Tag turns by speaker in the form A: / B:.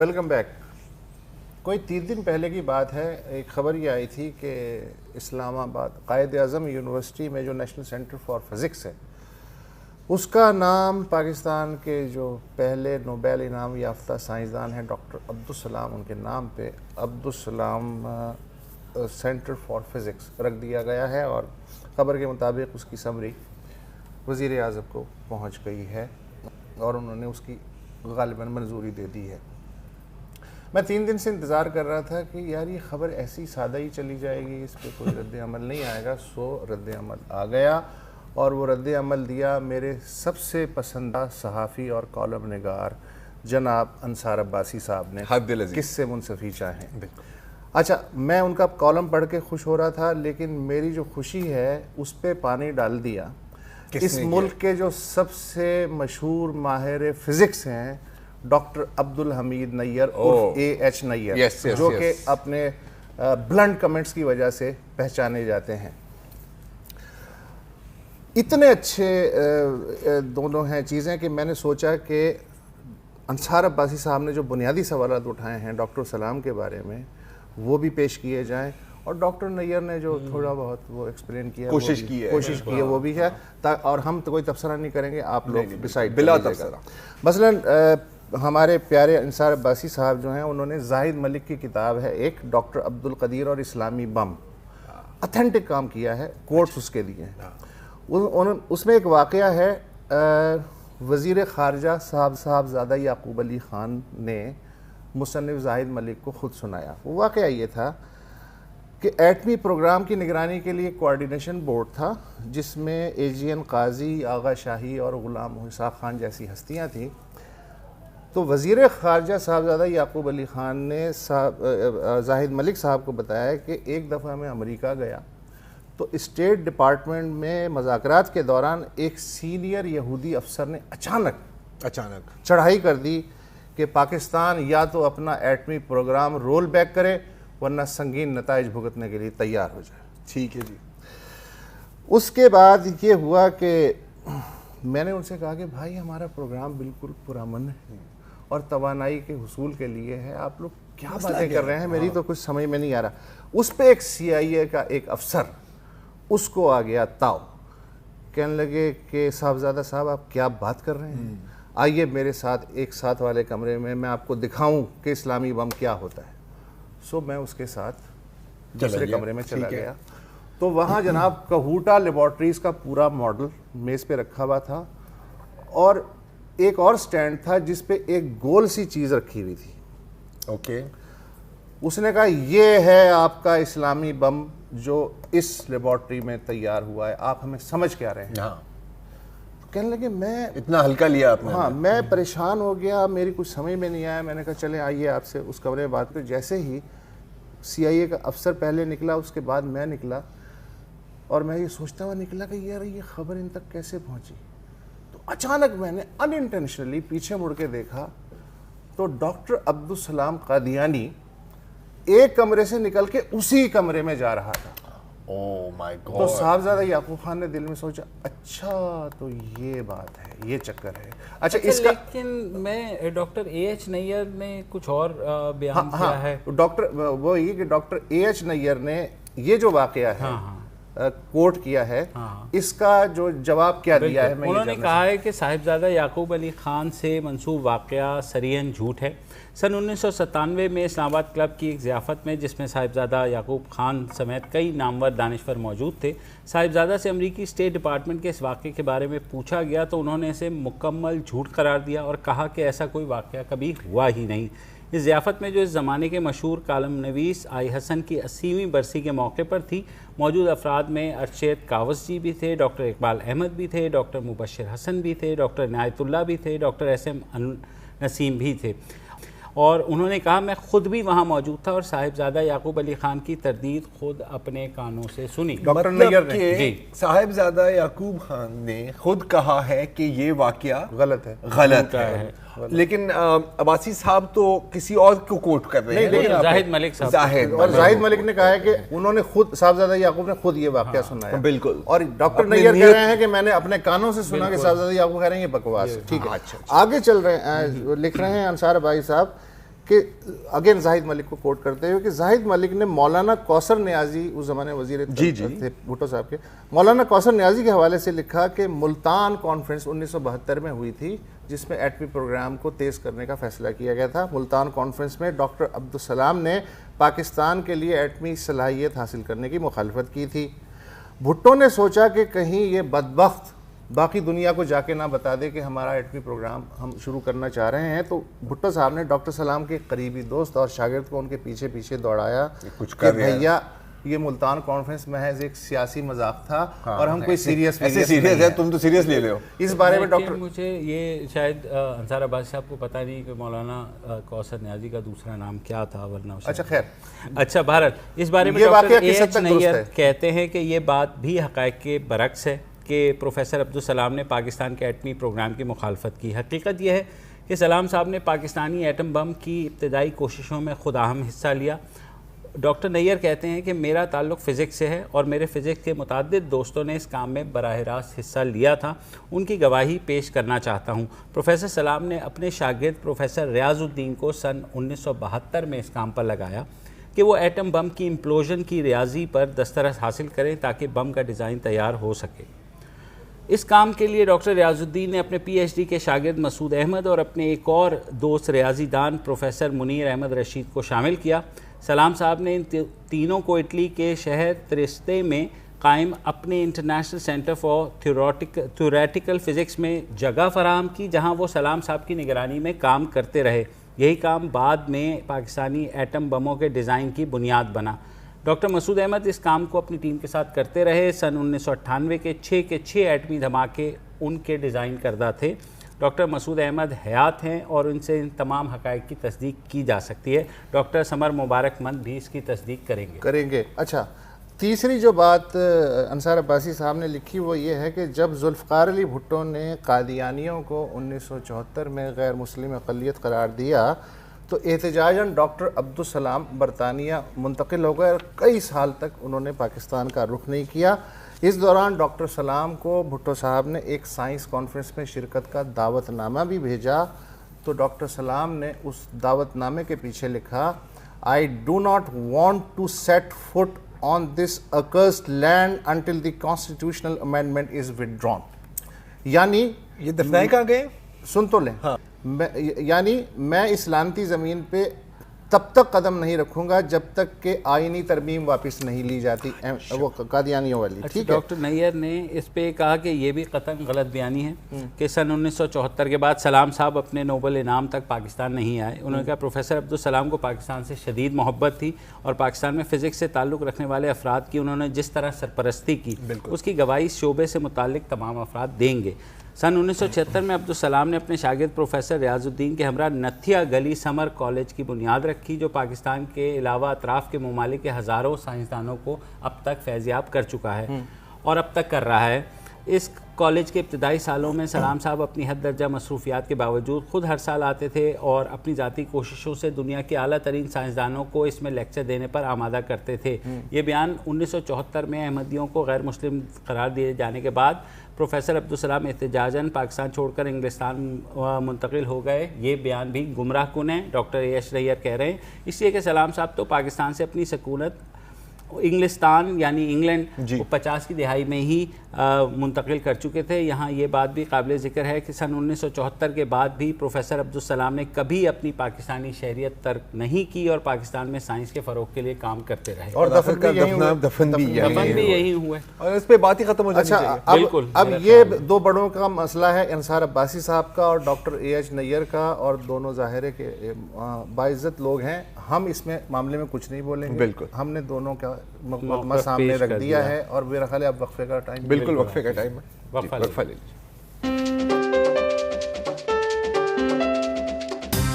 A: Welcome back. کوئی 3 دن پہلے کی بات ہے، ایک خبر یہ آئی تھی کہ اسلام آباد قائد اعظم یونیورسٹی میں جو نیشنل سینٹر فار فزکس ہے اس کا نام پاکستان کے جو پہلے نوبیل انعام یافتہ سائنسدان ہیں ڈاکٹر عبدالسلام، ان کے نام پہ عبدالسلام سینٹر فار فزکس رکھ دیا گیا ہے، اور خبر کے مطابق اس کی سمری وزیر اعظم کو پہنچ گئی ہے اور انہوں نے اس کی غالباً منظوری دے دی ہے۔ میں 3 دن سے انتظار کر رہا تھا کہ یار یہ خبر ایسی سادہ ہی چلی جائے گی، اس پہ کوئی رد عمل نہیں آئے گا، سو رد عمل آ گیا، اور وہ رد عمل دیا میرے سب سے پسندہ صحافی اور کالم نگار جناب انصار عباسی صاحب نے، کس سے منصفی چاہیں۔ اچھا، میں ان کا کالم پڑھ کے خوش ہو رہا تھا، لیکن میری جو خوشی ہے اس پہ پانی ڈال دیا اس ملک کے جو سب سے مشہور ماہر فزکس ہیں ڈاکٹر عبدالحمید نیّر عرف AH نیّر، جو کہ اپنے بلنٹ کمنٹس کی وجہ سے پہچانے جاتے ہیں۔ اتنے اچھے دونوں ہیں چیزیں کہ میں نے سوچا کہ انصار عباسی صاحب نے جو بنیادی سوالات اٹھائے ہیں ڈاکٹر سلام کے بارے میں وہ بھی پیش کیے جائیں، اور ڈاکٹر نیّر نے جو تھوڑا بہت وہ ایکسپلین کیا، کوشش کی ہے وہ بھی ہے، اور ہم تو کوئی تبصرہ نہیں کریں گے، آپ لوگ ڈیسائیڈ بلا تبصرہ۔ مثلا ہمارے پیارے انصار عباسی صاحب جو ہیں انہوں نے زاہد ملک کی کتاب ہے ایک، ڈاکٹر عبدالقدیر اور اسلامی بم، اتھینٹک کام کیا ہے، کوٹس اس کے لیے ہیں۔ اس میں ایک واقعہ ہے، وزیر خارجہ صاحبزادہ یعقوب علی خان نے مصنف زاہد ملک کو خود سنایا۔ وہ واقعہ یہ تھا کہ ایٹمی پروگرام کی نگرانی کے لیے کوارڈینیشن بورڈ تھا، جس میں AGN قاضی، آغا شاہی اور غلام اسحاق خان جیسی ہستیاں تھیں۔ تو وزیر خارجہ صاحبزادہ یعقوب علی خان نے زاہد ملک صاحب کو بتایا کہ ایک دفعہ میں امریکہ گیا تو اسٹیٹ ڈپارٹمنٹ میں مذاکرات کے دوران ایک سینئر یہودی افسر نے اچانک چڑھائی کر دی کہ پاکستان یا تو اپنا ایٹمی پروگرام رول بیک کرے ورنہ سنگین نتائج بھگتنے کے لیے تیار ہو جائے۔ ٹھیک ہے جی۔ اس کے بعد یہ ہوا کہ میں نے ان سے کہا کہ بھائی ہمارا پروگرام بالکل پرامن ہے اور توانائی کے حصول کے لیے ہے، آپ لوگ کیا باتیں کر رہے ہیں، میری تو کچھ سمجھ میں نہیں آ رہا۔ اس پہ ایک CIA کا ایک افسر اس کو آ گیا تاؤ، کہنے لگے کہ صاحبزادہ صاحب آپ کیا بات کر رہے ہیں، آئیے میرے ساتھ ایک ساتھ والے کمرے میں آپ کو دکھاؤں کہ اسلامی بم کیا ہوتا ہے۔ سو میں اس کے ساتھ دوسرے کمرے میں چلا گیا، تو وہاں جناب کہوٹا لیبارٹریز کا پورا ماڈل میز پہ رکھا ہوا تھا، اور ایک اور سٹینڈ تھا جس پہ ایک گول سی چیز رکھی ہوئی تھی۔ اوکے، اس نے کہا یہ ہے آپ کا اسلامی بم جو اس لیبارٹری میں تیار ہوا ہے، آپ ہمیں سمجھ کے آ رہے ہیں۔ کہنے لگے میں
B: اتنا ہلکا لیا آپ نے؟
A: ہاں، میں پریشان ہو گیا، میری کچھ سمجھ میں نہیں آیا۔ میں نے کہا چلیں آئیے آپ سے اس کمرے میں بات کریں۔ جیسے ہی CIA کا افسر پہلے نکلا، اس کے بعد میں نکلا، اور میں یہ سوچتا ہوا نکلا کہ یار یہ خبر ان تک کیسے پہنچی، تو اچانک میں نے ان انٹینشنلی پیچھے مڑ کے دیکھا تو ڈاکٹر عبدالسلام قادیانی ایک کمرے سے نکل کے اسی کمرے میں جا رہا تھا۔ تو صاحبزادہ یعقوب خان نے دل میں سوچا اچھا تو یہ بات ہے، یہ چکر ہے۔ اچھا اس کا
C: لیکن میں ڈاکٹر AH نیّر نے کچھ اور بیان کیا ہے،
A: ڈاکٹر وہ یہ کہ ڈاکٹر AH نیّر نے یہ جو واقعہ ہے کوٹ کیا ہے، اس کا جو جواب کیا دیا ہے،
C: انہوں نے کہا ہے کہ صاحبزادہ یعقوب علی خان سے منسوب واقعہ صریحاً جھوٹ ہے۔ سن 1997 میں اسلام آباد کلب کی ایک ضیافت میں، جس میں صاحبزادہ یعقوب خان سمیت کئی نامور دانشور موجود تھے، صاحبزادہ سے امریکی اسٹیٹ ڈپارٹمنٹ کے اس واقعے کے بارے میں پوچھا گیا تو انہوں نے اسے مکمل جھوٹ قرار دیا اور کہا کہ ایسا کوئی واقعہ کبھی ہوا ہی نہیں۔ اس ضیافت میں جو اس زمانے کے مشہور کالم نویس آئی حسن کی 80ویں برسی کے موقع پر تھی، موجود افراد میں ارشد کاوس جی بھی تھے، ڈاکٹر اقبال احمد بھی تھے، ڈاکٹر مبشر حسن بھی تھے، ڈاکٹر عنایت اللہ بھی تھے، ڈاکٹر SM نسیم بھی تھے، اور انہوں نے کہا میں خود بھی وہاں موجود تھا اور صاحبزادہ یعقوب علی خان کی تردید خود اپنے کانوں سے سنی۔
B: ڈاکٹر نیّر نے صاحبزادہ یعقوب خان نے خود کہا ہے کہ یہ واقعہ غلط ہے، لیکن عباسی صاحب تو کسی اور کو کوٹ کر رہے ہیں،
C: زاہد ملک صاحب،
A: اور زاہد ملک نے کہا ہے کہ انہوں نے خود، صاحبزادہ یعقوب نے خود یہ واقعہ سنا ہے۔ بالکل، اور ڈاکٹر نیّر کہہ رہے ہیں کہ میں نے اپنے کانوں سے سنا کہ صاحبزادہ یعقوب کہہ رہے ہیں یہ بکواس ہے۔ ٹھیک ہے، آگے چل رہے ہیں، لکھ رہے ہیں انصار بھائی صاحب کہ اگین زاہد ملک کو کوٹ کرتے ہوئے کہ زاہد ملک نے مولانا کوثر نیازی اس زمانے وزیر تھے بھٹو صاحب کے، مولانا کوثر نیازی کے حوالے سے لکھا کہ ملتان کانفرنس 1972 میں ہوئی تھی جس میں ایٹمی پروگرام کو تیز کرنے کا فیصلہ کیا گیا تھا. ملتان کانفرنس میں ڈاکٹر عبدالسلام نے پاکستان کے لیے ایٹمی صلاحیت حاصل کرنے کی مخالفت کی تھی. بھٹو نے سوچا کہ کہیں یہ بدبخت باقی دنیا کو جا کے نہ بتا دے کہ ہمارا ایٹمی پروگرام ہم شروع کرنا چاہ رہے ہیں، تو بھٹو صاحب نے ڈاکٹر سلام کے قریبی دوست اور شاگرد کو ان کے پیچھے پیچھے دوڑایا کہ بھیا یہ ملتان کانفرنس محض ایک سیاسی مذاق تھا اور ہم کوئی سیریس
B: ہے، تم تو سیریس لے لے ہو.
A: اس بارے میں ڈاکٹر
C: مجھے یہ شاید انصار عباسی صاحب کو پتہ نہیں کہ مولانا کوثر نیازی کا دوسرا نام کیا تھا، ورنہ
A: اچھا خیر
C: اچھا بہرحال اس بارے میں ڈاکٹر اے ایچ نیر کہتے ہیں کہ یہ بات بھی حقائق کے برعکس ہے کہ پروفیسر عبدالسلام نے پاکستان کے ایٹمی پروگرام کی مخالفت کی. حقیقت یہ ہے کہ سلام صاحب نے پاکستانی ایٹم بم کی ابتدائی کوششوں میں خود اہم حصہ لیا. ڈاکٹر نیر کہتے ہیں کہ میرا تعلق فزکس سے ہے اور میرے فزکس کے متعدد دوستوں نے اس کام میں براہ راست حصہ لیا تھا، ان کی گواہی پیش کرنا چاہتا ہوں. پروفیسر سلام نے اپنے شاگرد پروفیسر ریاض الدین کو سن 1972 میں اس کام پر لگایا کہ وہ ایٹم بم کی امپلوژن کی ریاضی پر دسترس حاصل کریں تاکہ بم کا ڈیزائن تیار ہو سکے. اس کام کے لیے ڈاکٹر ریاض الدین نے اپنے پی ایچ ڈی کے شاگرد مسعود احمد اور اپنے ایک اور دوست ریاضی دان پروفیسر منیر احمد رشید کو شامل کیا. سلام صاحب نے ان تینوں کو اٹلی کے شہر تریستے میں قائم اپنے international centre for theoretical physics میں جگہ فراہم کی، جہاں وہ سلام صاحب کی نگرانی میں کام کرتے رہے. یہی کام بعد میں پاکستانی ایٹم بموں کے ڈیزائن کی بنیاد بنا. ڈاکٹر مسعود احمد اس کام کو اپنی ٹیم کے ساتھ کرتے رہے. سن 1998 کے 6 ایٹمی دھماکے ان کے ڈیزائن کردہ تھے. ڈاکٹر مسعود احمد حیات ہیں اور ان سے ان تمام حقائق کی تصدیق کی جا سکتی ہے. ڈاکٹر سمر مبارک مند بھی اس کی تصدیق کریں گے.
A: اچھا، تیسری جو بات انصار عباسی صاحب نے لکھی وہ یہ ہے کہ جب ذوالفقار علی بھٹو نے قادیانیوں کو 1974 میں غیر مسلم اقلیت قرار دیا تو احتجاجاً ڈاکٹر عبدالسلام برطانیہ منتقل ہو گئے اور کئی سال تک انہوں نے پاکستان کا رخ نہیں کیا. اس دوران ڈاکٹر سلام کو بھٹو صاحب نے ایک سائنس کانفرنس میں شرکت کا دعوت نامہ بھی بھیجا تو ڈاکٹر سلام نے اس دعوت نامے کے پیچھے لکھا I do not want to set foot on this accursed land until the constitutional amendment is withdrawn. یعنی
B: یہ دفنائے کہاں گئے؟
A: سن تو لیں، یعنی میں اس لعنتی زمین پہ تب تک قدم نہیں رکھوں گا جب تک کہ آئینی ترمیم واپس نہیں لی جاتی، وہ قادیانیوں والی. ٹھیک ہے.
C: ڈاکٹر نیر نے اس پہ کہا کہ یہ بھی قطعاً غلط بیانی ہے کہ سن 1974 کے بعد سلام صاحب اپنے نوبل انعام تک پاکستان نہیں آئے. انہوں نے کہا پروفیسر عبدالسلام کو پاکستان سے شدید محبت تھی اور پاکستان میں فزکس سے تعلق رکھنے والے افراد کی انہوں نے جس طرح سرپرستی کی اس کی گواہی اس شعبے سے متعلق تمام افراد دیں گے. سن 1976 میں عبدالسلام نے اپنے شاگرد پروفیسر ریاض الدین کے ہمراہ نتھیا گلی سمر کالج کی بنیاد رکھی جو پاکستان کے علاوہ اطراف کے ممالک کے ہزاروں سائنسدانوں کو اب تک فیضیاب کر چکا ہے اور اب تک کر رہا ہے. اس کالج کے ابتدائی سالوں میں سلام صاحب اپنی حد درجہ مصروفیات کے باوجود خود ہر سال آتے تھے اور اپنی ذاتی کوششوں سے دنیا کے اعلیٰ ترین سائنسدانوں کو اس میں لیکچر دینے پر آمادہ کرتے تھے. یہ بیان 1974 میں احمدیوں کو غیر مسلم قرار دیے جانے کے بعد پروفیسر عبدالسلام احتجاجاً پاکستان چھوڑ کر انگلستان منتقل ہو گئے. یہ بیان بھی گمراہ کن ہے. ڈاکٹر اے ایچ نیر کہہ رہے ہیں اس لیے کہ سلام صاحب تو پاکستان سے اپنی سکونت انگلستان یعنی انگلینڈ 50 کی دہائی میں ہی منتقل کر چکے تھے. یہاں یہ بات بھی قابل ذکر ہے کہ سن 1974 کے بعد بھی پروفیسر عبدالسلام نے کبھی اپنی پاکستانی شہریت ترک نہیں کی اور پاکستان میں سائنس کے فروغ کے لیے کام کرتے رہے
A: اور دفن بھی
C: یہی ہوئے
B: اور اس پہ بات ہی ختم ہو جاتی ہے.
C: بالکل.
A: اب یہ دو بڑوں کا مسئلہ ہے انصار عباسی صاحب کا اور ڈاکٹر اے ایچ نیر کا اور دونوں ظاہر ہے کہ باعزت لوگ ہیں. ہم اس میں معاملے میں کچھ نہیں بولیں گے.
B: بالکل
A: ہم نے دونوں کا مقدمہ سامنے رکھ دیا ہے اور میرا خیال ہے اب وقفے کا ٹائم.
B: بالکل وقفے کا ٹائم ہے.
C: وقفہ لے لیجیے.